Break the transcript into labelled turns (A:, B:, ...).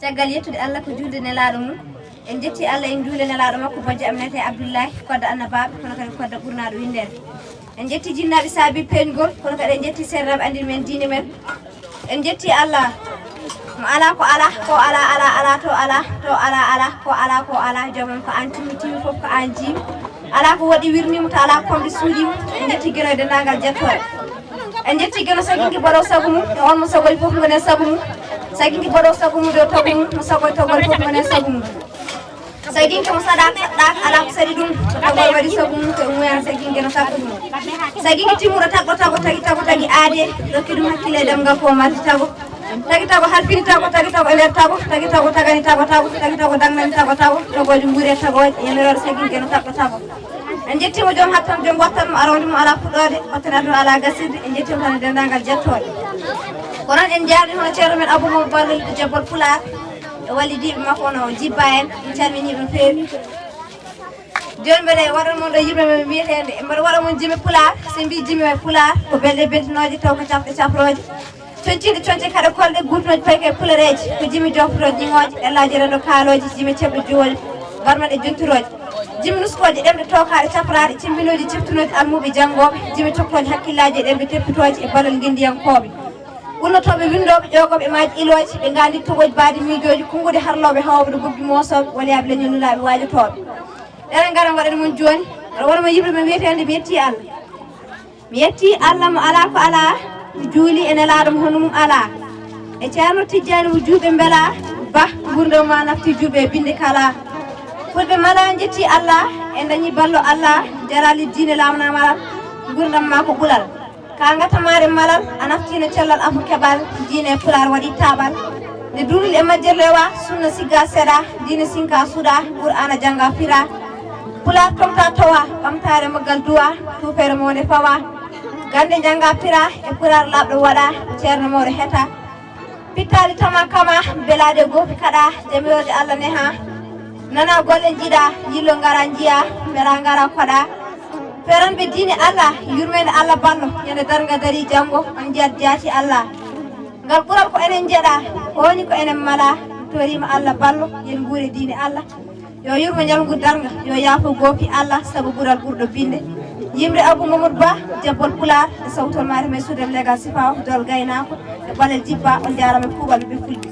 A: caggal yettude Allah ko julde nelaɗo mum en jetti Allah en juule nelaɗo makko bojjo aminata Abdoullahi kodda annabaɓe kono kadi kodda ɓurnaɗo windede en jetti jinnaɓe saabi peñgol kono kadi en jetti sernaɓe andin men diine men en jetti Allah mo ala ko ala ko ala ala ala to ala to ala ala ko ala ko ala jomum ko an timi fof ko an jimi ala ko waɗi wirnimo to ala komɓe suuɗimo en jetti gueno e dendagal jettore en jetti gueno saginki baɗo sagu mum e on mo sagoy fof gone sagu mum saginki baɗo sagu mum do tagu mum mo sagoy togol fof gone sagu mum saginki mo saɗaka ala ko saɗi ɗum to togol waɗi sagu mum ko umuyana saginki no sakku ɗum saginki timmuɗo tagɗo tago tagi aade rokki ɗum hakkille e ɗemgal ko marti tago tagi tago halfini tago tagi tago e nder tago tagi tago tagani tago tagi tago dagnani tago togoji guure tagoje yemirore saginki no tagɗo tago en jettimo joom hattan joom wattanmo arawdemo ala fuɗɗode wattanade ɗum ala gasirde en jettimo tan e dendagal jettoɗe ko noon en jaarni hono ceerno men Abou Ballo Jabbol Pular e wallidiɓe makko no jibba en calminiɓe no feewi joni mbeɗa waɗanmon ɗo yimɓe men mbiyetede mbeɗa waɗamon jimi Pular so mbi jimi e Pular ko belɗe beltinoje taw ko cafɗe cafroje coñciɗe coñce kaɗa kolɗe gurtoje payke e pulareji ko jimi joftoje ɗiŋoje ɗellaji rendo kaaloji jimi ceɓɗe juwoje garmaɗe jontiroje jimi nuskoje ɗemɗe tokaɗe cafraɗe cimbinoji ciftunoji almuɓe janggoɓe jimi toktoje hakkillaji e ɗemɗe teppitoje e ballal guindiyankoɓe ɓurnotoɓe windoɓe ƴogoɓe maaji iloje ɓe gandi togoji baadi miijoji kongude harloɓe hawɓe ɗo gubbi mosoɓe waliyaɓe leñolnulaɓe wajotoɓe ɗenen gara gaɗen mon joni aɗa wonamo yimɓe men wiyetede mi yetti Allah mo ala ko ala mi juuli e nelaɗo mo hono mum ala e ceerno Tidiani mo juuɓe beela ba gurdam ma nafti juuɓe e binde kala fulɓe mala jetti Allah en dañi ballo Allah jarali diine lamnamala gurdam ma ko ɓulal ka gatamare malal a naftino cellal afu keɓal diine Pular waɗi taɓal nde durul e majjere rewa sunna sigga seeɗa diine sinka suuɗa Qur'ana jangga fira Pular tomta tawa ɓamtare maggal duwa tufere mone fawa gande jangga pira e Pular labɗo waɗa ceerno mawɗo heeta pittali tama kama belade gopi kaɗa jamiroje Allah neha nana golle jiiɗa yillo gara jiya beela gara koɗa feranɓe diine Allah yurmede Allah ballo ñande darga dari janggo on jiyat jaati Allah ngal ɓural ko enen jeeɗa woni ko enen mala torima Allah ballo yen guure diine Allah yo yurmo ñalngu darga yo yaafo goopi Allah saabu ɓural ɓurɗo binde yimre Abou Mamadou Ba Jabbol Pular e sawtol mare men suudem légal sifaw dol gaynako e ɓalel jibba on jarama e kuuɓal ɓe fulɓe